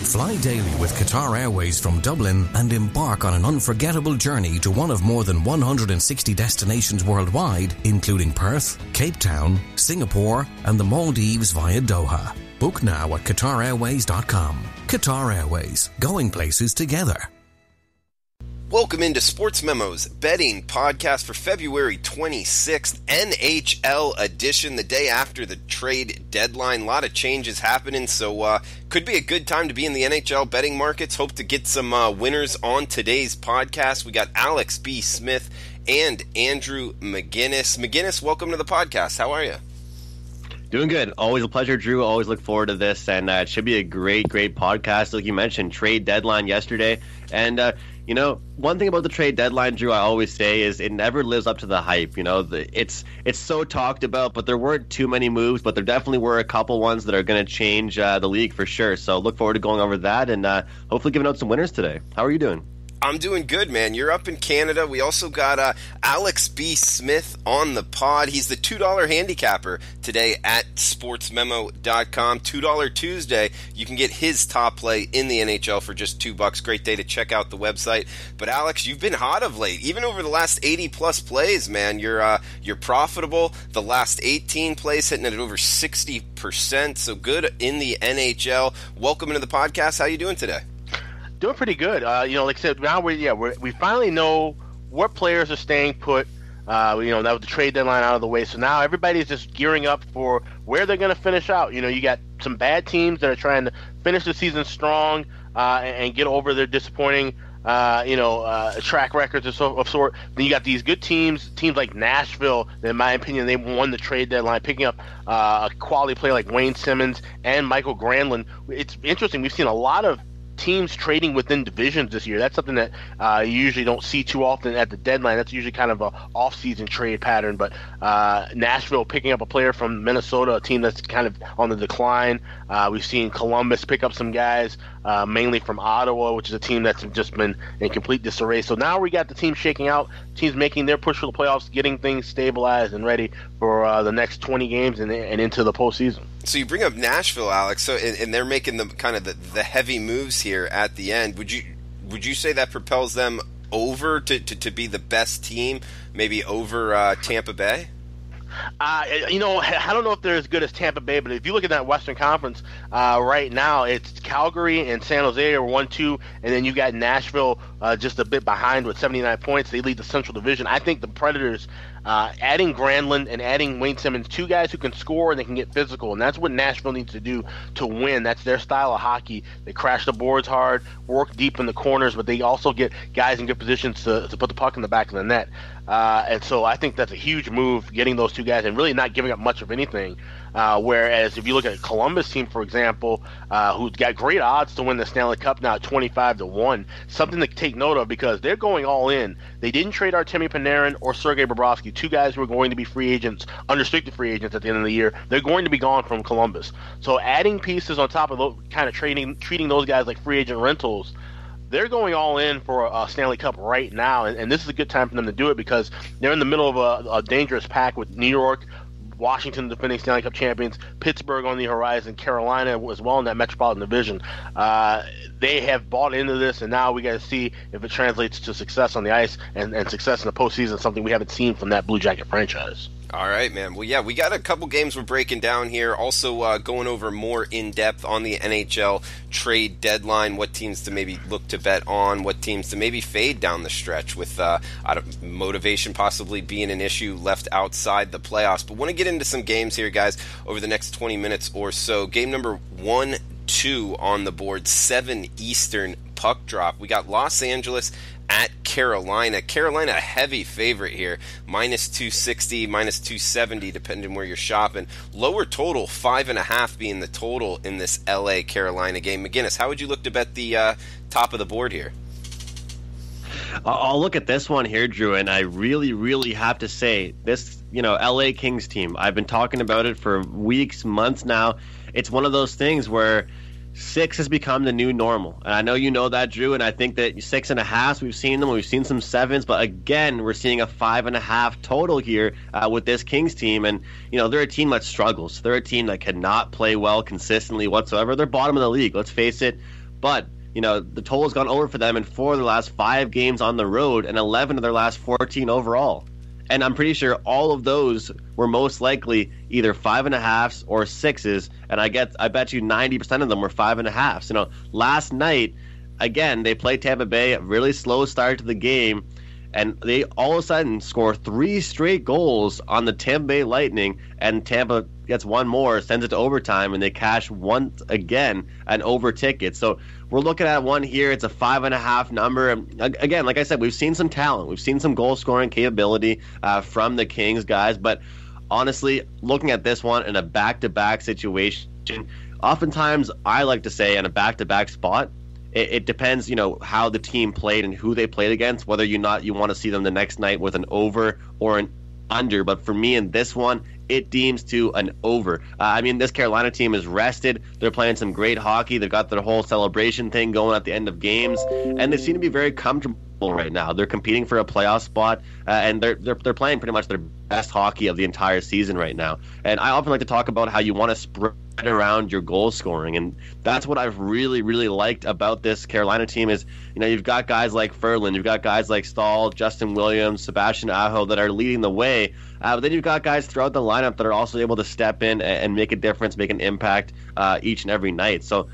Fly daily with Qatar Airways from Dublin and embark on an unforgettable journey to one of more than 160 destinations worldwide, including Perth, Cape Town, Singapore, and the Maldives via Doha. Book now at QatarAirways.com. Qatar Airways, going places together. Welcome into Sports Memo's betting podcast for February 26th, NHL edition, the day after the trade deadline. A lot of changes happening, so could be a good time to be in the NHL betting markets. Hope to get some winners on today's podcast. We got Alex B. Smith and Andrew McGinnis. McGinnis, welcome to the podcast. How are you? Doing good. Always a pleasure, Drew. Always look forward to this, and it should be a great podcast. Like you mentioned, trade deadline yesterday, and one thing about the trade deadline, Drew, I always say is it never lives up to the hype. It's so talked about, but there weren't too many moves, but there definitely were a couple ones that are going to change the league for sure. So look forward to going over that and hopefully giving out some winners today. How are you doing? I'm doing good, man. You're up in Canada. We also got Alex B. Smith on the pod. He's the $2 handicapper today at sportsmemo.com. $2 Tuesday. You can get his top play in the NHL for just $2. Great day to check out the website. But Alex, you've been hot of late. Even over the last 80 plus plays, man. You're profitable. The last 18 plays hitting at over 60%. So good in the NHL. Welcome into the podcast. How you doing today? Doing pretty good. Like I said, now we finally know what players are staying put. That was the trade deadline out of the way. So now everybody's just gearing up for where they're going to finish out. You got some bad teams that are trying to finish the season strong and get over their disappointing, track records of sort. Then you got these good teams like Nashville. That in my opinion, they won the trade deadline, picking up a quality player like Wayne Simmons and Michael Granlund. It's interesting. We've seen a lot of teams trading within divisions this year. That's something that you usually don't see too often at the deadline. That's usually kind of a off-season trade pattern. But Nashville picking up a player from Minnesota, a team that's kind of on the decline. We've seen Columbus pick up some guys, mainly from Ottawa, which is a team that's just been in complete disarray. So now we got the team shaking out, teams making their push for the playoffs, getting things stabilized and ready for the next 20 games and into the postseason. So you bring up Nashville, Alex. So and they're making the kind of the heavy moves here at the end. Would you say that propels them over to be the best team, maybe over Tampa Bay? I don't know if they're as good as Tampa Bay, but if you look at that Western Conference right now, it's Calgary and San Jose are 1-2, and then you got Nashville just a bit behind with 79 points. They lead the Central Division. I think the Predators, adding Granlund and adding Wayne Simmons, two guys who can score and they can get physical, and that's what Nashville needs to do to win. That's their style of hockey. They crash the boards hard, work deep in the corners, but they also get guys in good positions to put the puck in the back of the net. And so I think that's a huge move, getting those two guys and really not giving up much of anything. Whereas if you look at Columbus team, for example, who's got great odds to win the Stanley Cup now at 25-1, something to take note of because they're going all in. They didn't trade Artemi Panarin or Sergei Bobrovsky, two guys who are going to be free agents, unrestricted free agents at the end of the year. They're going to be gone from Columbus. So adding pieces on top of those, kind of treating those guys like free agent rentals, they're going all in for a Stanley Cup right now, and this is a good time for them to do it because they're in the middle of a dangerous pack with New York, Washington defending Stanley Cup champions, Pittsburgh on the horizon, Carolina as well in that Metropolitan Division. They have bought into this, and now we got to see if it translates to success on the ice and success in the postseason, something we haven't seen from that Blue Jacket franchise. All right, man. Well, yeah, we got a couple games we're breaking down here. Also going over more in-depth on the NHL trade deadline, what teams to maybe look to bet on, what teams to maybe fade down the stretch with motivation possibly being an issue left outside the playoffs. But want to get into some games here, guys, over the next 20 minutes or so. Game number 1-2 on the board, 7 Eastern puck drop. We got Los Angeles at Carolina. Carolina a heavy favorite here, minus 260, minus 270, depending where you're shopping. Lower total, 5.5 being the total in this LA Carolina game. McGinnis, how would you look to bet the top of the board here? I'll look at this one here, Drew, and I really, really have to say this, LA Kings team. I've been talking about it for weeks, months now. It's one of those things where 6 has become the new normal. And I know you know that, Drew, and I think that 6.5, we've seen them. We've seen some 7s, but again, we're seeing a 5.5 total here with this Kings team. And, they're a team that struggles. They're a team that cannot play well consistently whatsoever. They're bottom of the league, let's face it. But, the total's gone over for them in 4 of their last 5 games on the road and 11 of their last 14 overall. And I'm pretty sure all of those were most likely either 5.5s or 6s, and I bet you 90% of them were 5.5s. Last night, again, they played Tampa Bay, a really slow start to the game, and they all of a sudden score 3 straight goals on the Tampa Bay Lightning, and Tampa gets one more, sends it to overtime, and they cash once again an over ticket. So we're looking at one here. It's a 5.5 number. Again, like I said, we've seen some talent. We've seen some goal-scoring capability from the Kings, guys. But honestly, looking at this one in a back-to-back situation, oftentimes I like to say in a back-to-back spot, it depends, how the team played and who they played against, whether you want to see them the next night with an over or an under. But for me in this one, it deems to an over. This Carolina team is rested. They're playing some great hockey. They've got their whole celebration thing going at the end of games, and they seem to be very comfortable right now. They're competing for a playoff spot, and they're playing pretty much their best hockey of the entire season right now. And I often like to talk about how you want to spread around your goal scoring, and that's what I've really, really liked about this Carolina team is, you've got guys like Ferland, you've got guys like Stahl, Justin Williams, Sebastian Aho that are leading the way, but then you've got guys throughout the lineup that are also able to step in and make a difference, make an impact each and every night. So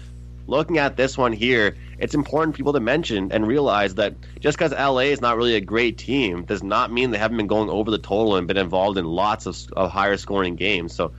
looking at this one here, it's important for people to mention and realize that just because LA is not really a great team does not mean they haven't been going over the total and been involved in lots of higher scoring games. So,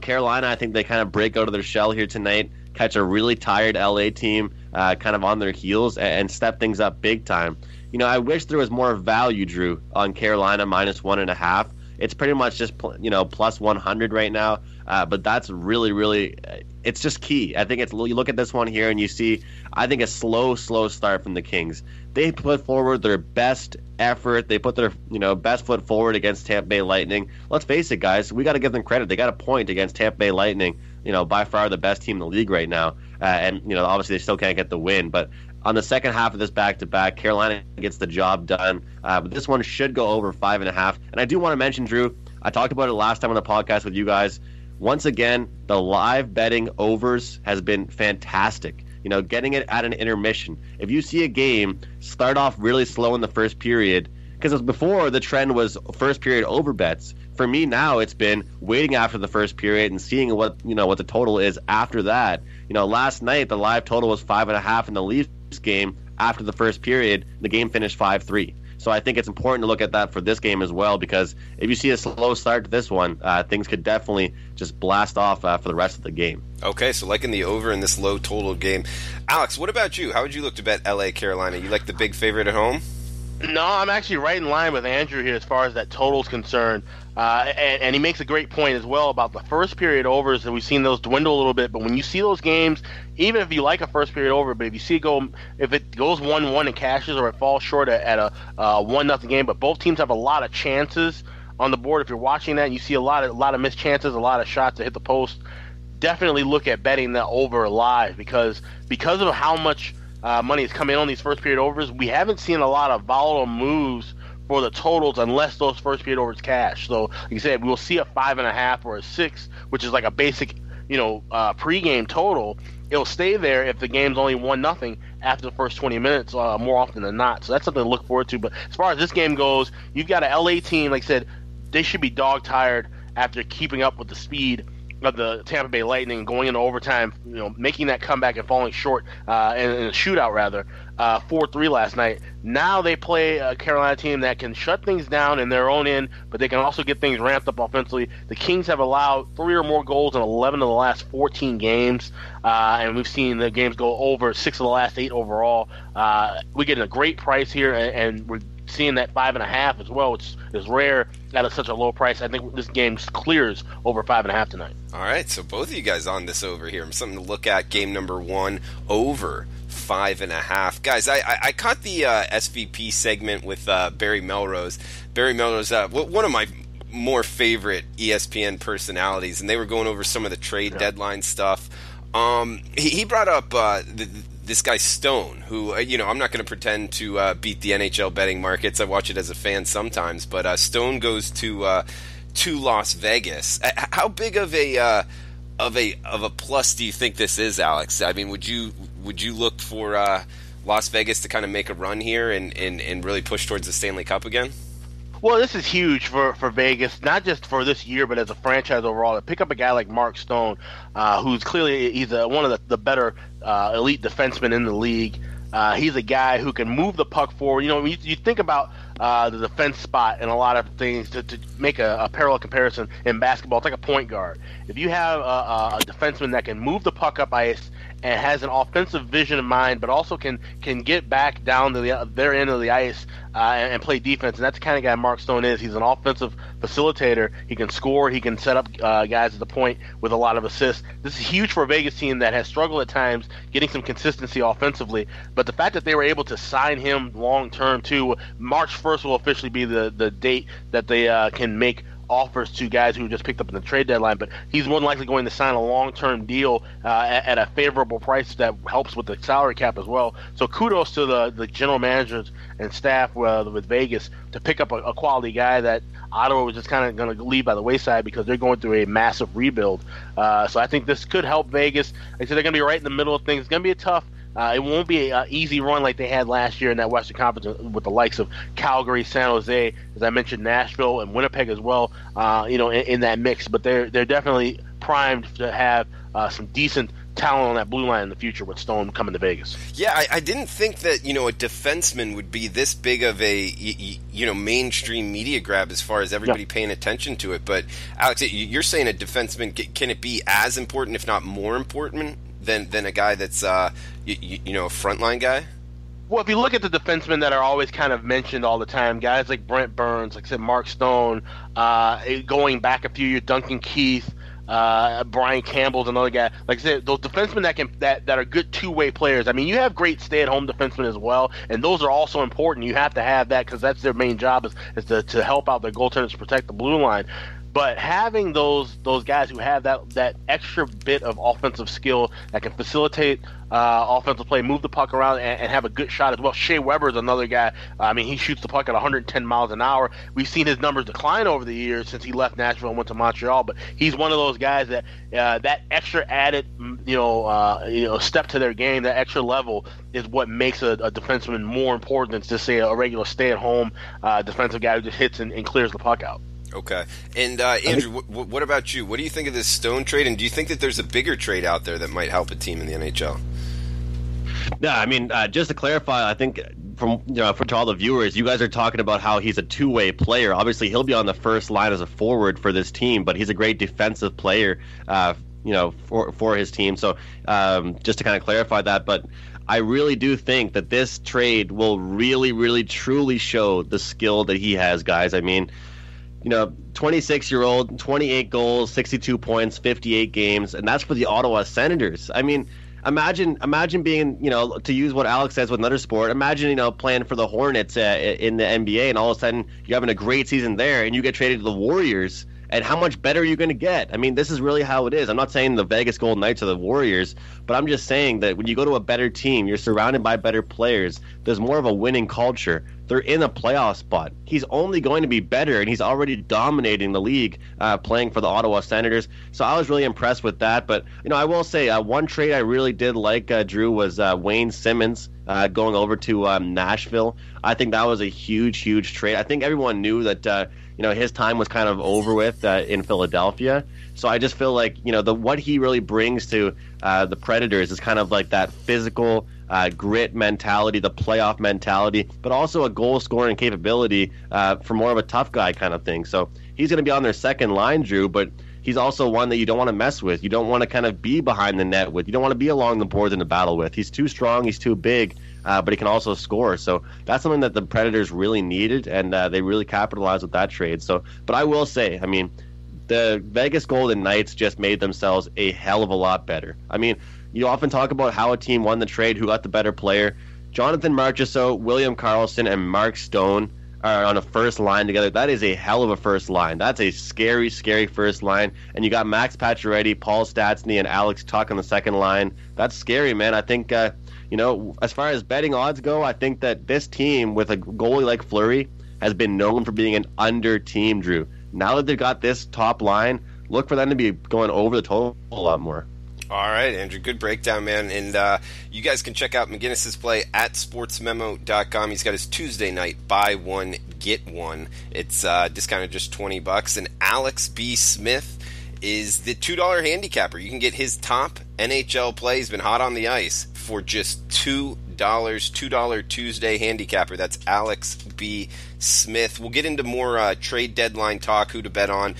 Carolina, I think they kind of break out of their shell here tonight, catch a really tired LA team kind of on their heels and step things up big time. I wish there was more value, Drew, on Carolina minus 1.5. It's pretty much just, plus 100 right now. But that's really, really, it's just key. I think you look at this one here and you see, I think a slow start from the Kings. They put forward their best effort. They put their, best foot forward against Tampa Bay Lightning. Let's face it, guys. We got to give them credit. They got a point against Tampa Bay Lightning, by far the best team in the league right now. And, obviously they still can't get the win. But on the second half of this back-to-back, Carolina gets the job done. But this one should go over 5.5. And I do want to mention, Drew, I talked about it last time on the podcast with you guys. Once again, the live betting overs has been fantastic. Getting it at an intermission. If you see a game start off really slow in the first period, because before the trend was first period over bets. For me now, it's been waiting after the first period and seeing what the total is after that. Last night the live total was 5.5 in the Leafs game after the first period. The game finished 5-3. So I think it's important to look at that for this game as well, because if you see a slow start to this one, things could definitely just blast off for the rest of the game. Okay, so liking the over in this low total game. Alex, what about you? How would you look to bet LA Carolina? You like the big favorite at home? No, I'm actually right in line with Andrew here as far as that total's concerned. And he makes a great point as well about the first period overs, and we've seen those dwindle a little bit. But when you see those games, even if you like a first period over, but if you see if it goes 1-1 and cashes, or it falls short at a 1-0 game, but both teams have a lot of chances on the board. If you're watching that and you see a lot of missed chances, a lot of shots that hit the post, definitely look at betting the over live because of how much money is coming in on these first period overs. We haven't seen a lot of volatile moves for the totals unless those first period overs cash. So, like you said, we'll see a 5.5 or a 6, which is like a basic, pregame total. It'll stay there if the game's only 1-0 after the first 20 minutes, more often than not. So that's something to look forward to. But as far as this game goes, you've got an LA team, like I said, they should be dog tired after keeping up with the speed of the Tampa Bay Lightning, going into overtime, making that comeback and falling short in a shootout, rather, 4-3 last night. Now they play a Carolina team that can shut things down in their own end, but they can also get things ramped up offensively. The Kings have allowed 3 or more goals in 11 of the last 14 games, and we've seen the games go over 6 of the last 8 overall. We're getting a great price here, and we're seeing that 5.5 as well, which is rare at such a low price. I think this game clears over 5.5 tonight. All right, so both of you guys on this over here. Something to look at. Game number 1 over 5.5. Guys, I caught the SVP segment with Barry Melrose. Barry Melrose, one of my more favorite ESPN personalities, and they were going over some of the trade deadline stuff. He brought up this guy Stone, who, I'm not going to pretend to beat the NHL betting markets. I watch it as a fan sometimes, but Stone goes to Las Vegas. How big of a plus do you think this is, Alex? I mean, would you would you look for Las Vegas to kind of make a run here and really push towards the Stanley Cup again? Well, this is huge for Vegas, not just for this year, but as a franchise overall. To pick up a guy like Mark Stone, who's clearly he's one of the better elite defensemen in the league. He's a guy who can move the puck forward. You know, you think about the defense spot and a lot of things to make a parallel comparison in basketball. It's like a point guard. If you have a defenseman that can move the puck up ice and has an offensive vision in mind, but also can get back down to their end of the ice and play defense, and that's the kind of guy Mark Stone is. He's an offensive facilitator. He can score. He can set up guys at the point with a lot of assists. This is huge for a Vegas team that has struggled at times getting some consistency offensively. But the fact that they were able to sign him long term too, March 1st will officially be the date that they can make offers to guys who just picked up in the trade deadline, but he's more than likely going to sign a long-term deal at a favorable price that helps with the salary cap as well. So kudos to the general managers and staff with Vegas to pick up a quality guy that Ottawa was just kind of going to leave by the wayside because they're going through a massive rebuild. So I think this could help Vegas. Like I said, they're going to be right in the middle of things. It's going to be a tough it won't be an easy run like they had last year in that Western Conference with the likes of Calgary, San Jose, as I mentioned, Nashville and Winnipeg as well. In that mix, but they're definitely primed to have some decent talent on that blue line in the future with Stone coming to Vegas. Yeah, I didn't think that a defenseman would be this big of a mainstream media grab as far as everybody paying attention to it. But Alex, you're saying a defenseman, can it be as important, if not more important, than a guy that's a frontline guy? Well, if you look at the defensemen that are always kind of mentioned all the time, guys like Brent Burns, like I said, Mark Stone, going back a few years, Duncan Keith, Brian Campbell's another guy. Like I said, those defensemen that are good two-way players. I mean, you have great stay-at-home defensemen as well, and those are also important. You have to have that because that's their main job is to help out their goaltenders to protect the blue line. But having those guys who have that extra bit of offensive skill that can facilitate offensive play, move the puck around, and have a good shot as well. Shea Weber is another guy. I mean, he shoots the puck at 110 miles an hour. We've seen his numbers decline over the years since he left Nashville and went to Montreal. But he's one of those guys that that extra added step to their game, that extra level is what makes a defenseman more important than just say a regular stay-at-home defensive guy who just hits and clears the puck out. Okay. And Andrew, what about you? What do you think of this Stone trade, and do you think that there's a bigger trade out there that might help a team in the NHL? Yeah, I mean, just to clarify, I think for all the viewers, you guys are talking about how he's a two-way player. Obviously, he'll be on the first line as a forward for this team, but he's a great defensive player, for his team. So just to kind of clarify that, but I really do think that this trade will really, really, truly show the skill that he has, guys. I mean, 26-year-old, 28 goals, 62 points, 58 games, and that's for the Ottawa Senators. I mean, imagine being, to use what Alex says with another sport, imagine, playing for the Hornets in the NBA, and all of a sudden you're having a great season there, and you get traded to the Warriors, and how much better are you going to get? I mean, this is really how it is. I'm not saying the Vegas Golden Knights are the Warriors, but I'm just saying that when you go to a better team, you're surrounded by better players, there's more of a winning culture. They're in a playoff spot. He's only going to be better, and he's already dominating the league playing for the Ottawa Senators. So I was really impressed with that. But, I will say one trade I really did like, Drew, was Wayne Simmons going over to Nashville. I think that was a huge, huge trade. I think everyone knew that, his time was kind of over with in Philadelphia. So I just feel like, what he really brings to the Predators is kind of like that physical grit mentality, the playoff mentality, but also a goal-scoring capability for more of a tough guy kind of thing. So he's going to be on their second line, Drew, but he's also one that you don't want to mess with. You don't want to kind of be behind the net with. You don't want to be along the boards in the battle with. He's too strong. He's too big, but he can also score. So that's something that the Predators really needed, and they really capitalized with that trade. So, but I will say, I mean, the Vegas Golden Knights just made themselves a hell of a lot better. I mean, you often talk about how a team won the trade, who got the better player. Jonathan Marchessault, William Karlsson, and Mark Stone are on a first line together. That is a hell of a first line. That's a scary, scary first line. And you got Max Pacioretty, Paul Stastny, and Alex Tuch on the second line. That's scary, man. I think, as far as betting odds go, I think that this team with a goalie like Fleury has been known for being an under team, Drew. Now that they've got this top line, look for them to be going over the total a lot more. All right, Andrew, good breakdown, man. And you guys can check out McGinnis's play at sportsmemo.com. He's got his Tuesday night buy one, get one. It's discounted just $20. And Alex B. Smith is the $2 handicapper. You can get his top NHL play. He's been hot on the ice for just $2 Tuesday handicapper. That's Alex B. Smith. We'll get into more trade deadline talk, who to bet on,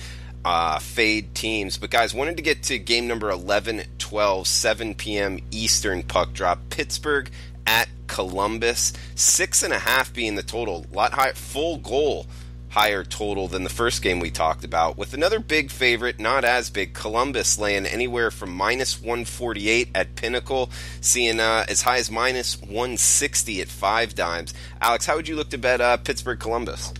fade teams. But guys, wanted to get to game number 11-12, 7 p.m. Eastern puck drop. Pittsburgh at Columbus. 6.5 being the total. A lot higher, full goal higher total than the first game we talked about. With another big favorite, not as big, Columbus laying anywhere from minus 148 at Pinnacle, seeing as high as minus 160 at 5 dimes. Alex, how would you look to bet Pittsburgh-Columbus?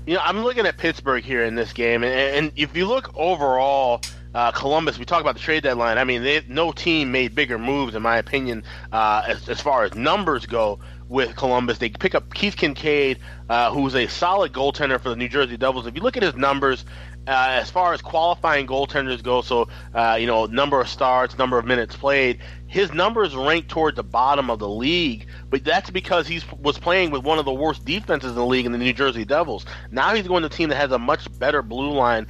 You know, I'm looking at Pittsburgh here in this game, and if you look overall, Columbus, we talk about the trade deadline. I mean, no team made bigger moves, in my opinion, as far as numbers go with Columbus. They pick up Keith Kincaid, who's a solid goaltender for the New Jersey Devils. If you look at his numbers, as far as qualifying goaltenders go, so, number of starts, number of minutes played, his numbers rank toward the bottom of the league, but that's because he was playing with one of the worst defenses in the league in the New Jersey Devils. Now he's going to a team that has a much better blue line,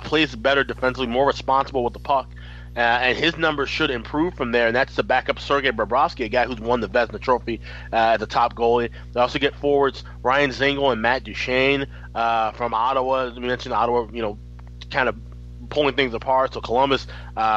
plays better defensively, more responsible with the puck, and his numbers should improve from there, and that's the backup Sergei Bobrovsky, a guy who's won the Vezina Trophy as a top goalie. They also get forwards Ryan Zingle and Matt Duchene from Ottawa. As we mentioned, Ottawa, kind of pulling things apart, so Columbus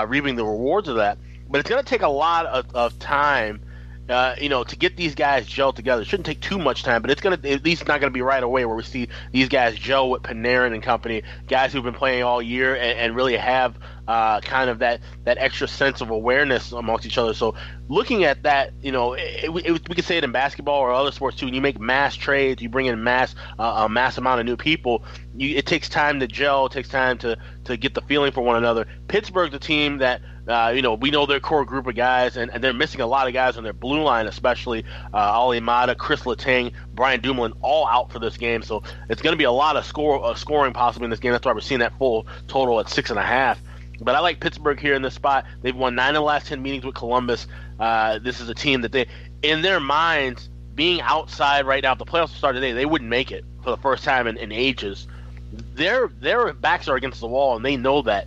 reaping the rewards of that. But it's going to take a lot of time, to get these guys gelled together. It shouldn't take too much time, but it's going to, at least not going to be right away where we see these guys gel with Panarin and company, guys who've been playing all year and really have kind of that extra sense of awareness amongst each other. So looking at that, we could say it in basketball or other sports too. When you make mass trades, you bring in a mass amount of new people. It takes time to gel. It takes time to get the feeling for one another. Pittsburgh's a team that we know their core group of guys, and they're missing a lot of guys on their blue line, especially Ali Mata, Chris Letang, Brian Dumoulin, all out for this game. So it's going to be a lot of scoring possibly in this game. That's why we're seeing that full total at 6.5. But I like Pittsburgh here in this spot. They've won 9 of the last 10 meetings with Columbus. This is a team that in their minds, being outside right now, if the playoffs start today, they wouldn't make it for the first time in ages. Their backs are against the wall, and they know that.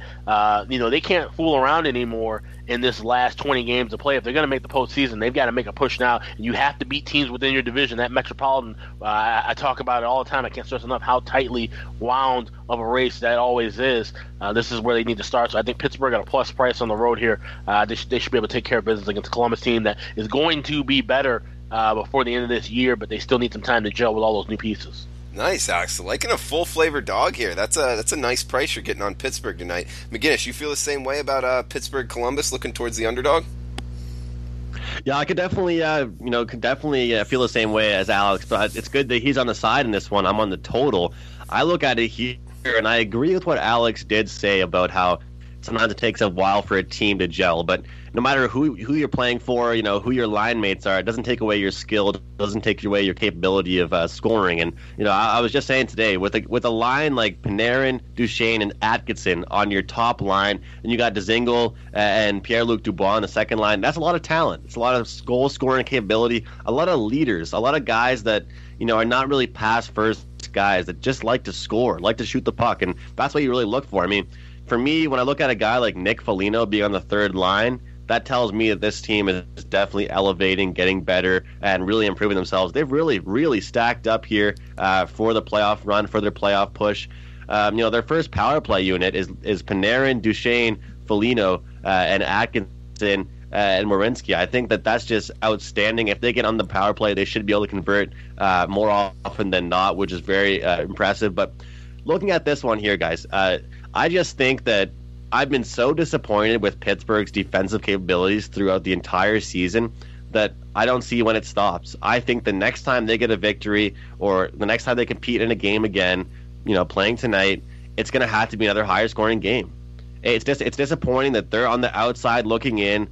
They can't fool around anymore in this last 20 games to play. If they're going to make the postseason, they've got to make a push now, and you have to beat teams within your division. That Metropolitan, I talk about it all the time. I can't stress enough how tightly wound of a race that always is. This is where they need to start. So I think Pittsburgh at a plus price on the road here. They should be able to take care of business against the Columbus team that is going to be better before the end of this year, but they still need some time to gel with all those new pieces. Nice, Alex. Liking a full flavor dog here. That's a nice price you're getting on Pittsburgh tonight. McGinnis, you feel the same way about Pittsburgh Columbus looking towards the underdog? Yeah, I could definitely feel the same way as Alex, but it's good that he's on the side in this one. I'm on the total. I look at it here, and I agree with what Alex did say about how sometimes it takes a while for a team to gel, but no matter who you're playing for, who your line mates are, it doesn't take away your skill, it doesn't take away your capability of scoring. And I was just saying today, with a line like Panarin, Duchene, and Atkinson on your top line, and you got Dzingel and Pierre-Luc Dubois on the second line, that's a lot of talent. It's a lot of goal scoring capability, a lot of leaders, a lot of guys that are not really pass first guys that just like to score, like to shoot the puck, and that's what you really look for. I mean, for me, when I look at a guy like Nick Foligno being on the third line, that tells me that this team is definitely elevating, getting better, and really improving themselves. They've really, really stacked up here for the playoff run, for their playoff push. Their first power play unit is Panarin, Duchene, Foligno, and Atkinson and Werenski. I think that's just outstanding. If they get on the power play, they should be able to convert more often than not, which is very impressive. But looking at this one here, guys, I just think that I've been so disappointed with Pittsburgh's defensive capabilities throughout the entire season that I don't see when it stops. I think the next time they get a victory or the next time they compete in a game again, playing tonight, it's going to have to be another higher scoring game. It's disappointing that they're on the outside looking in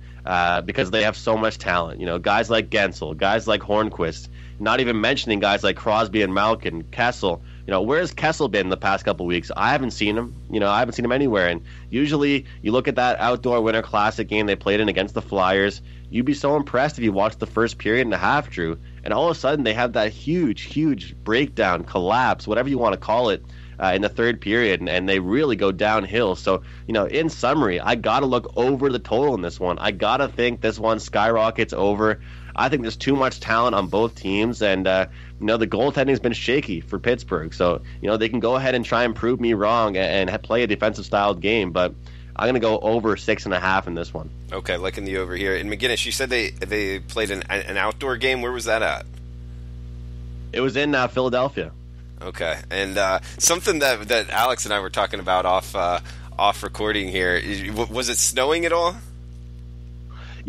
because they have so much talent. Guys like Gensel, guys like Hornquist, not even mentioning guys like Crosby and Malkin, Kessel. where's Kessel been the past couple weeks? I haven't seen him. I haven't seen him anywhere. And usually you look at that outdoor Winter Classic game they played in against the Flyers, you'd be so impressed if you watched the first period and a half, Drew. And all of a sudden they have that huge breakdown, collapse, whatever you want to call it, in the third period, and they really go downhill. So, in summary, I got to look over the total in this one. I got to think this one skyrockets over. I think there's too much talent on both teams, and the goaltending has been shaky for Pittsburgh. So they can go ahead and try and prove me wrong and play a defensive styled game, but I'm going to go over 6.5 in this one. Okay, liking the over here. And McGinnis, you said they played an outdoor game. Where was that at? It was in Philadelphia. Okay, and something that Alex and I were talking about off recording here. Was it snowing at all?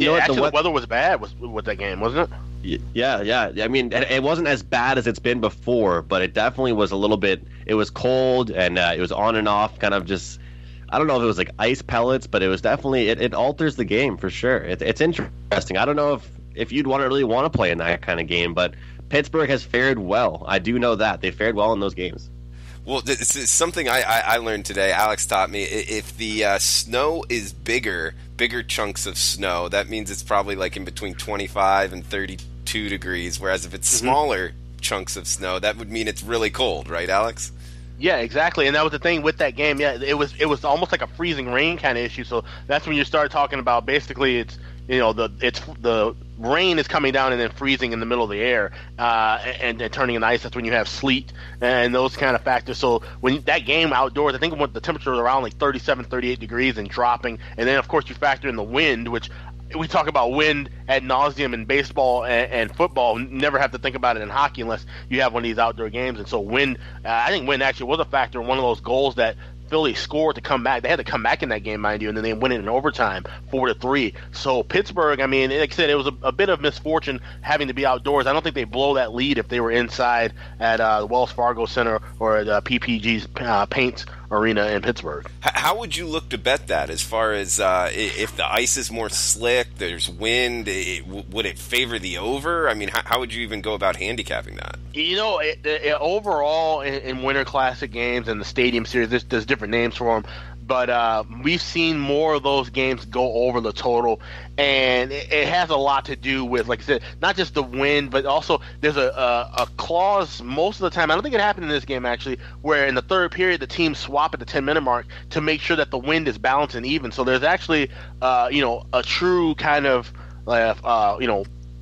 Actually, the weather was bad with that game, wasn't it? Yeah. I mean, it wasn't as bad as it's been before, but it definitely was a little bit. It was cold, and it was on and off, kind of just. I don't know if it was like ice pellets, but it was definitely it alters the game for sure. It's interesting. I don't know if you'd really want to play in that kind of game, but Pittsburgh has fared well. I do know that they fared well in those games. Well, it's something I learned today. Alex taught me. If the snow is bigger chunks of snow, that means it's probably like in between 25 and 32 degrees. Whereas if it's smaller chunks of snow, that would mean it's really cold, right, Alex? Yeah, exactly, and that was the thing with that game. Yeah, it was almost like a freezing rain kind of issue. So that's when you start talking about basically it's the rain is coming down and then freezing in the middle of the air and turning into ice. That's when you have sleet and those kind of factors. So when that game outdoors, I think the temperature was around like 37, 38 degrees and dropping. And then, of course, you factor in the wind, which we talk about wind ad nauseum in baseball and football. Never have to think about it in hockey unless you have one of these outdoor games. And so wind, I think wind actually was a factor in one of those goals that Philly scored to come back. They had to come back in that game, mind you, and then they win it in overtime, 4-3. So Pittsburgh, I mean, like I said, it was a bit of misfortune having to be outdoors. I don't think they blow that lead if they were inside at the Wells Fargo Center or the PPG's Paints Arena in Pittsburgh. How would you look to bet that as far as if the ice is more slick, there's wind, would it favor the over? I mean, how would you even go about handicapping that? Overall in Winter Classic games and the Stadium Series, there's different names for them, but we've seen more of those games go over the total, and it has a lot to do with, like I said, not just the wind, but also there's a clause most of the time. I don't think it happened in this game actually, where in the third period the teams swap at the 10-minute mark to make sure that the wind is balanced and even. So there's actually a true kind of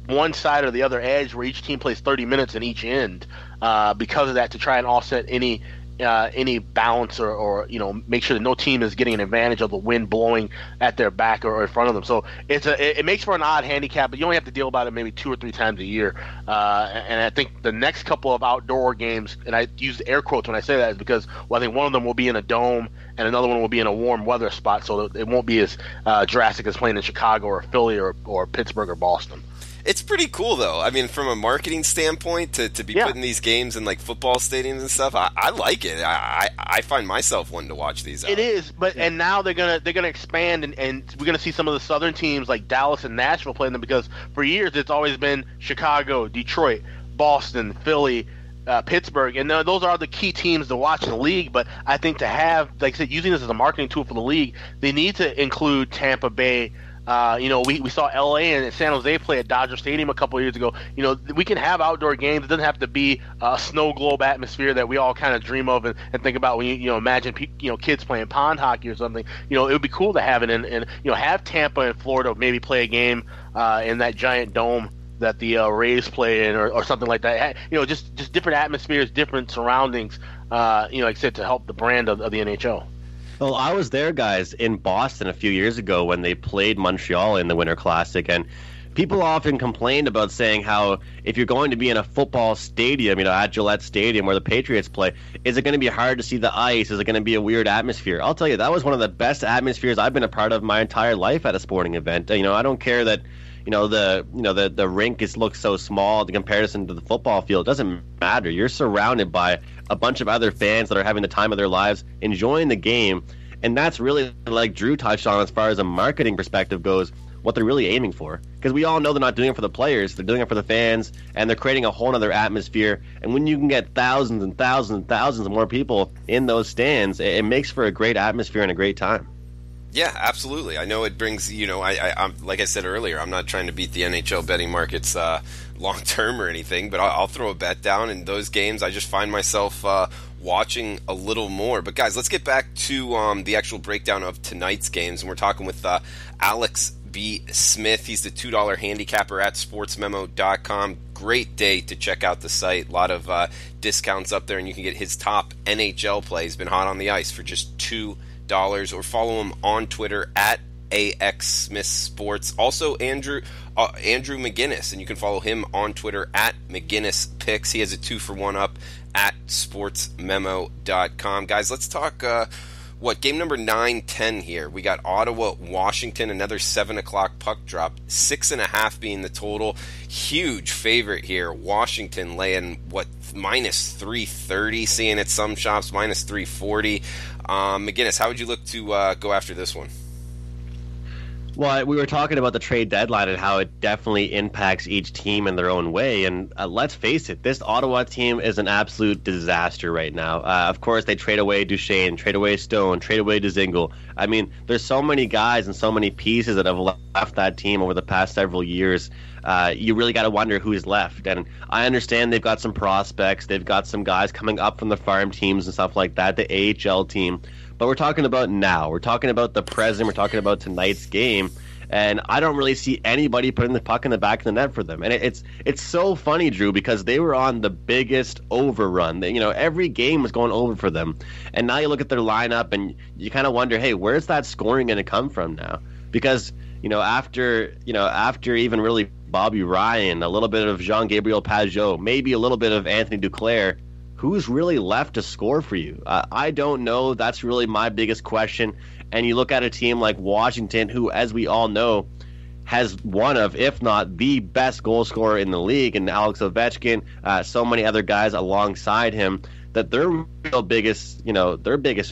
one side or the other edge where each team plays 30 minutes in each end because of that, to try and offset any balance or make sure that no team is getting an advantage of the wind blowing at their back or in front of them. So it makes for an odd handicap, but you only have to deal about it maybe 2 or 3 times a year. And I think the next couple of outdoor games, and I use air quotes when I say that, is because I think one of them will be in a dome and another one will be in a warm weather spot, so it won't be as drastic as playing in Chicago or Philly or Pittsburgh or Boston. It's pretty cool, though. I mean, from a marketing standpoint, to be putting these games in like football stadiums and stuff, I like it. I find myself wanting to watch these out. It is, and now they're gonna expand, and we're gonna see some of the southern teams like Dallas and Nashville playing them, because for years it's always been Chicago, Detroit, Boston, Philly, Pittsburgh, and those are the key teams to watch in the league. But I think to have, like I said, using this as a marketing tool for the league, they need to include Tampa Bay. We saw LA and San Jose play at Dodger Stadium a couple of years ago. We can have outdoor games. It doesn't have to be a snow globe atmosphere that we all kind of dream of and think about when you imagine kids playing pond hockey or something. It would be cool to have it and have Tampa and Florida maybe play a game in that giant dome that the Rays play in or something like that. Just different atmospheres, different surroundings. Like I said, to help the brand of the NHL. Well, I was there, guys, in Boston a few years ago when they played Montreal in the Winter Classic, and people often complained about saying how if you're going to be in a football stadium, at Gillette Stadium where the Patriots play, is it going to be hard to see the ice? Is it going to be a weird atmosphere? I'll tell you, that was one of the best atmospheres I've been a part of my entire life at a sporting event. I don't care that the rink looks so small in comparison to the football field. It doesn't matter. You're surrounded by a bunch of other fans that are having the time of their lives, enjoying the game, and that's really, like Drew touched on as far as a marketing perspective goes, what they're really aiming for. Because we all know they're not doing it for the players, they're doing it for the fans, and they're creating a whole other atmosphere. And when you can get thousands and thousands and thousands of more people in those stands, it makes for a great atmosphere and a great time. Yeah, absolutely. I know it brings, I'm like I said earlier, I'm not trying to beat the NHL betting markets long term or anything, but I'll throw a bet down in those games. I just find myself watching a little more. But guys, let's get back to the actual breakdown of tonight's games, and we're talking with Alex B. Smith. He's the $2 handicapper at sportsmemo.com. Great day to check out the site. A lot of discounts up there, and you can get his top NHL play. He's been hot on the ice for just $2. Or follow him on Twitter at AXSmithSports. Also, Andrew McGinnis, and you can follow him on Twitter at McGinnisPicks. He has a 2-for-1 up at SportsMemo.com. Guys, let's talk game number 9-10 here. We got Ottawa, Washington, another 7 o'clock puck drop, 6.5 being the total. Huge favorite here. Washington laying minus 330, seeing at some shops minus 340. McGinnis, how would you look to go after this one? Well, we were talking about the trade deadline and how it definitely impacts each team in their own way. And let's face it, this Ottawa team is an absolute disaster right now. Of course, they trade away Duchesne, trade away Stone, trade away Dzingel. I mean, there's so many guys and so many pieces that have left that team over the past several years. You really got to wonder who's left. And I understand they've got some prospects. They've got some guys coming up from the farm teams and stuff like that, the AHL team. But we're talking about now. We're talking about the present. We're talking about tonight's game. And I don't really see anybody putting the puck in the back of the net for them. And it's so funny, Drew, because they were on the biggest overrun. Every game was going over for them. And now you look at their lineup and you kind of wonder, hey, where's that scoring going to come from now? Because after even really Bobby Ryan, a little bit of Jean-Gabriel Pageau, maybe a little bit of Anthony Duclair, who's really left to score for you? I don't know. That's really my biggest question. And you look at a team like Washington, who, as we all know, has one of, if not the best goal scorer in the league, and Alex Ovechkin, so many other guys alongside him, that their biggest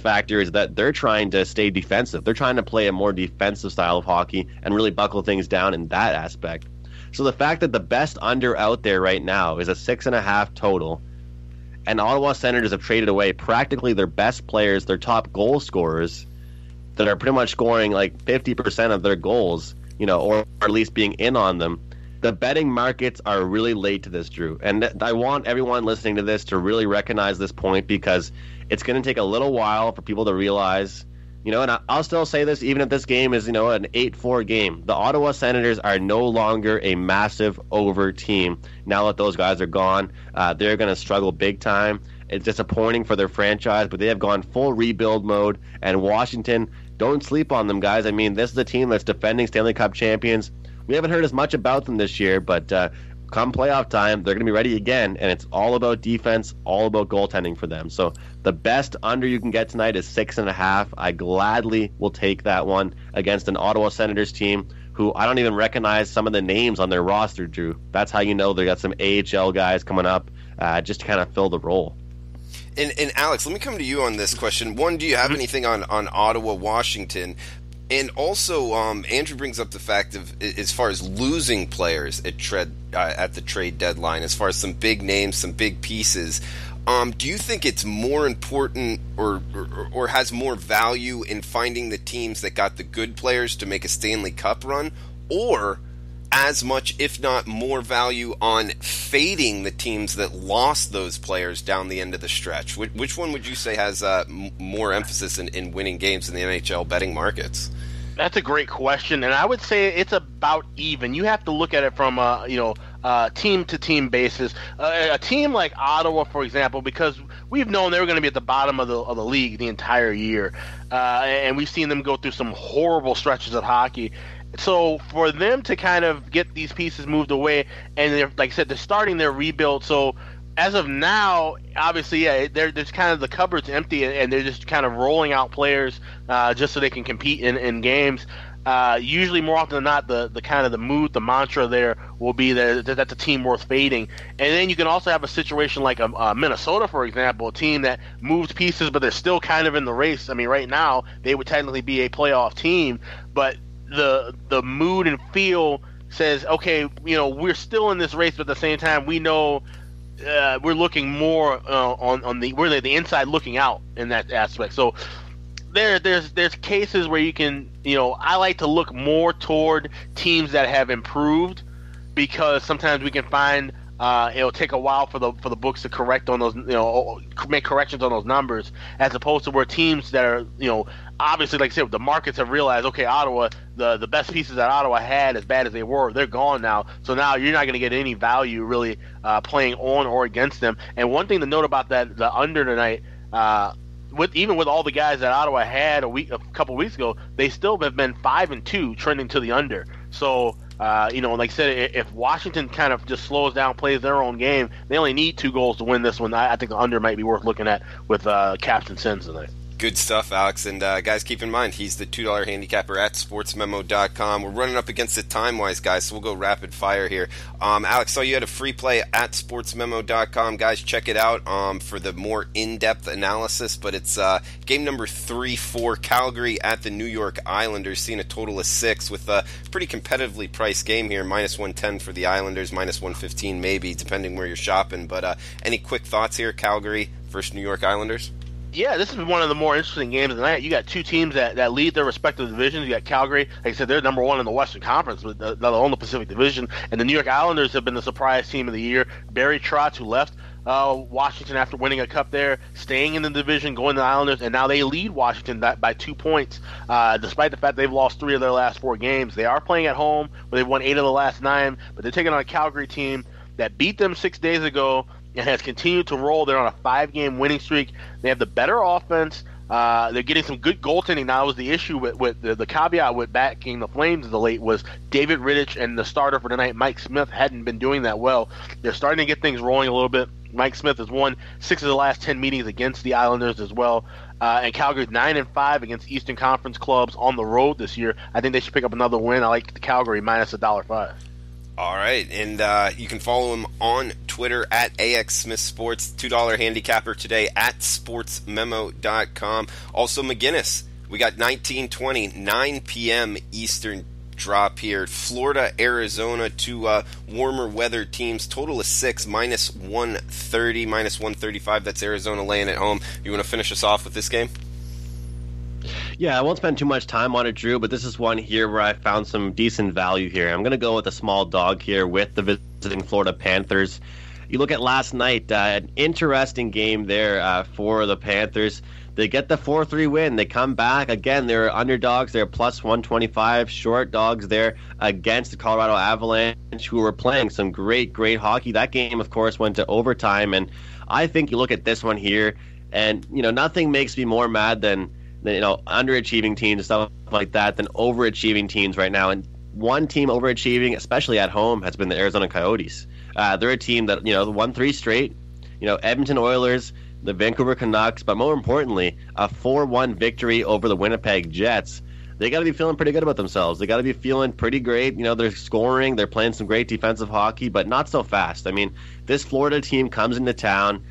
factor is that they're trying to stay defensive. They're trying to play a more defensive style of hockey and really buckle things down in that aspect. So the fact that the best under out there right now is a 6.5 total, and Ottawa Senators have traded away practically their best players, their top goal scorers, that are pretty much scoring like 50% of their goals, or at least being in on them. The betting markets are really late to this, Drew. And I want everyone listening to this to really recognize this point, because it's going to take a little while for people to realize, and I'll still say this, even if this game is, an 8-4 game, the Ottawa Senators are no longer a massive over team. Now that those guys are gone, they're going to struggle big time. It's disappointing for their franchise, but they have gone full rebuild mode. And Washington, don't sleep on them, guys. I mean, this is a team that's defending Stanley Cup champions. We haven't heard as much about them this year, but come playoff time, they're going to be ready again, and it's all about defense, all about goaltending for them. So the best under you can get tonight is 6.5. I gladly will take that one against an Ottawa Senators team who I don't even recognize some of the names on their roster, Drew. That's how you know they got some AHL guys coming up just to kind of fill the role. And Alex, let me come to you on this question. One, do you have anything on Ottawa, Washington? And also, Andrew brings up the fact of, as far as losing players at the trade deadline, as far as some big names, some big pieces. Do you think it's more important or has more value in finding the teams that got the good players to make a Stanley Cup run, or as much, if not more, value on fading the teams that lost those players down the end of the stretch? Which one would you say has more emphasis in winning games in the NHL betting markets? That's a great question, and I would say it's about even. You have to look at it from a team-to-team basis. A team like Ottawa, for example, because we've known they were going to be at the bottom of the league the entire year, and we've seen them go through some horrible stretches of hockey. So for them to kind of get these pieces moved away, and they're, like I said, they're starting their rebuild. So as of now, obviously, yeah, there's kind of the cupboard's empty, and they're just kind of rolling out players just so they can compete in games. Usually, more often than not, the kind of the mood, the mantra there will be that that's a team worth fading. And then you can also have a situation like Minnesota, for example, a team that moves pieces, but they're still kind of in the race. I mean, right now, they would technically be a playoff team, but the mood and feel says, okay, we're still in this race, but at the same time, we know we're looking more we're the inside looking out in that aspect. So there's cases where you can, I like to look more toward teams that have improved, because sometimes we can find it'll take a while for the books to correct on those, make corrections on those numbers, as opposed to where teams that are, obviously, like I said, the markets have realized, okay, Ottawa, the best pieces that Ottawa had, as bad as they were, they're gone now. So now you're not going to get any value really playing on or against them. And one thing to note about the under tonight, even with all the guys that Ottawa had a couple weeks ago, they still have been 5-2 trending to the under. So like I said, if Washington kind of just slows down, plays their own game, they only need 2 goals to win this one. I think the under might be worth looking at with Caps and Sens tonight. Good stuff, Alex. And guys, keep in mind, he's the $2 handicapper at sportsmemo.com. We're running up against it time-wise, guys, so we'll go rapid fire here. Alex, saw you had a free play at sportsmemo.com. Guys, check it out for the more in-depth analysis. But it's game number 3 for Calgary at the New York Islanders, seeing a total of 6 with a pretty competitively priced game here, minus 110 for the Islanders, minus 115 maybe, depending where you're shopping. But any quick thoughts here, Calgary versus New York Islanders? Yeah, this is one of the more interesting games of the night. You got 2 teams that lead their respective divisions. You got Calgary, like I said, they're number 1 in the Western Conference, with the on the Pacific Division, and the New York Islanders have been the surprise team of the year. Barry Trotz, who left Washington after winning a cup there, staying in the division, going to the Islanders, and now they lead Washington by 2 points, despite the fact they've lost 3 of their last 4 games. They are playing at home, where they've won 8 of the last 9, but they're taking on a Calgary team that beat them 6 days ago and has continued to roll. They're on a 5-game winning streak. They have the better offense. They're getting some good goaltending. Now, was the issue with the caveat with backing the Flames of the late was David Rittich and the starter for tonight, Mike Smith, hadn't been doing that well. They're starting to get things rolling a little bit. Mike Smith has won 6 of the last 10 meetings against the Islanders as well. And Calgary's 9-5 against Eastern Conference clubs on the road this year. I think they should pick up another win. I like the Calgary minus $1.05. All right, and you can follow him on Twitter at AXSmithSports, $2 handicapper today at sportsmemo.com. Also, McGinnis, we got 19:20, 9 p.m. Eastern drop here. Florida, Arizona, 2 warmer weather teams. Total of 6, minus 130, minus 135. That's Arizona laying at home. You want to finish us off with this game? Yeah, I won't spend too much time on it, Drew, but this is one here where I found some decent value here. I'm going to go with a small dog here with the visiting Florida Panthers. You look at last night, an interesting game there for the Panthers. They get the 4-3 win. They come back. Again, they're underdogs. They're plus 125, short dogs there against the Colorado Avalanche, who were playing some great, great hockey. That game, of course, went to overtime, and I think you look at this one here, and, nothing makes me more mad than underachieving teams and stuff like that than overachieving teams right now. And one team overachieving, especially at home, has been the Arizona Coyotes. They're a team that, won 3 straight. Edmonton Oilers, the Vancouver Canucks, but more importantly, a 4-1 victory over the Winnipeg Jets. They got to be feeling pretty good about themselves. They got to be feeling pretty great. They're scoring. They're playing some great defensive hockey, but not so fast. I mean, this Florida team comes into town.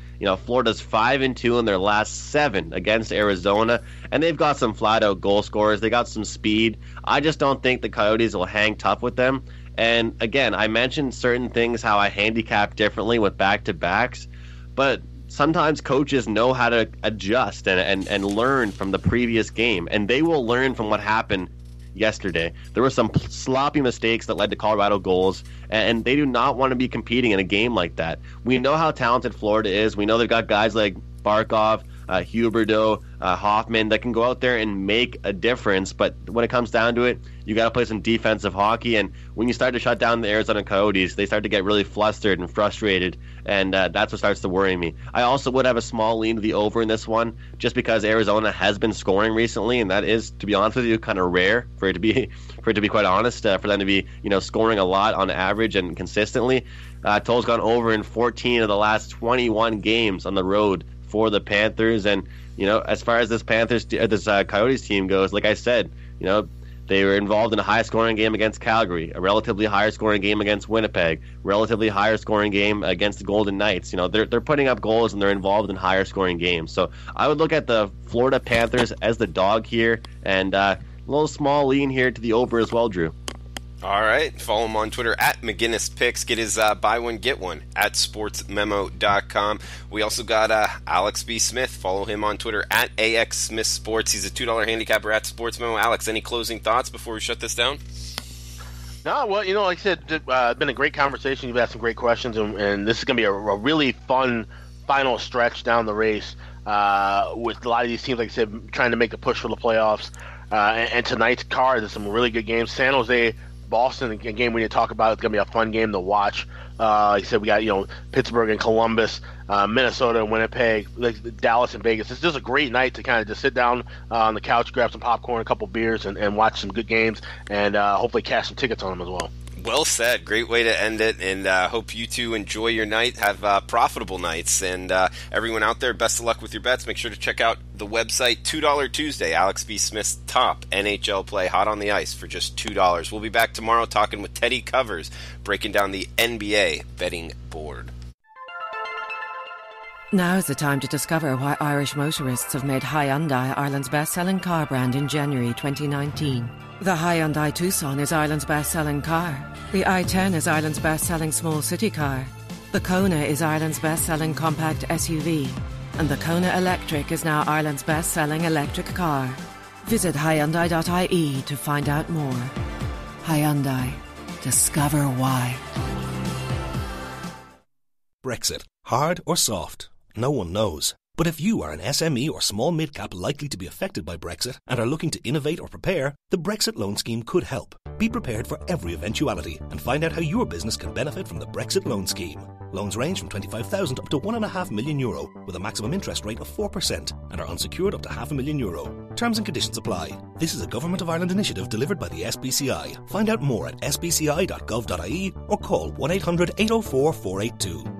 Florida's 5-2 in their last 7 against Arizona, and they've got some flat-out goal scorers. They got some speed. I just don't think the Coyotes will hang tough with them. And again, I mentioned certain things, how I handicap differently with back-to-backs, but sometimes coaches know how to adjust and learn from the previous game, and they will learn from what happened yesterday. There were some sloppy mistakes that led to Colorado goals, and they do not want to be competing in a game like that. We know how talented Florida is. We know they've got guys like Barkov, Huberdeau, Hoffman that can go out there and make a difference, but when it comes down to it, you got to play some defensive hockey, and when you start to shut down the Arizona Coyotes, they start to get really flustered and frustrated, and that's what starts to worry me. I also would have a small lean to the over in this one, just because Arizona has been scoring recently, and that is, to be honest with you, kind of rare for it to be quite honest, for them to be scoring a lot on average and consistently. Total's gone over in 14 of the last 21 games on the road for the Panthers, and as far as this Coyotes team goes, like I said, they were involved in a high-scoring game against Calgary, a relatively higher-scoring game against Winnipeg, relatively higher-scoring game against the Golden Knights. They're putting up goals and they're involved in higher-scoring games. So I would look at the Florida Panthers as the dog here, and A little small lean here to the over as well, Drew. All right. Follow him on Twitter at McGinnis Picks. Get his buy one, get one at sportsmemo.com. We also got Alex B. Smith. Follow him on Twitter at AX Smith Sports. He's a $2 handicapper at SportsMemo. Alex, any closing thoughts before we shut this down? No, well, like I said, it's been a great conversation. You've asked some great questions, and this is going to be a really fun final stretch down the race with a lot of these teams, like I said, trying to make the push for the playoffs. And tonight's card, there's some really good games. San Jose, Boston, a game we need to talk about. It's going to be a fun game to watch. Like I said, we got Pittsburgh and Columbus, Minnesota and Winnipeg, Dallas and Vegas. It's just a great night to kind of just sit down on the couch, grab some popcorn, a couple beers, and watch some good games, and hopefully cash some tickets on them as well. Well said. Great way to end it, and hope you two enjoy your night, have profitable nights, and everyone out there, best of luck with your bets. Make sure to check out the website, $2 Tuesday, Alex B. Smith's top NHL play, hot on the ice for just $2. We'll be back tomorrow talking with Teddy Covers, breaking down the NBA betting board. Now is the time to discover why Irish motorists have made Hyundai Ireland's best-selling car brand in January 2019. The Hyundai Tucson is Ireland's best-selling car. The i10 is Ireland's best-selling small city car. The Kona is Ireland's best-selling compact SUV. And the Kona Electric is now Ireland's best-selling electric car. Visit Hyundai.ie to find out more. Hyundai. Discover why. Brexit. Hard or soft? No one knows. But if you are an SME or small mid-cap likely to be affected by Brexit and are looking to innovate or prepare, the Brexit Loan Scheme could help. Be prepared for every eventuality and find out how your business can benefit from the Brexit Loan Scheme. Loans range from €25,000 up to €1.5 million, with a maximum interest rate of 4% and are unsecured up to €500,000. Terms and conditions apply. This is a Government of Ireland initiative delivered by the SBCI. Find out more at sbci.gov.ie or call 1-800-804-482.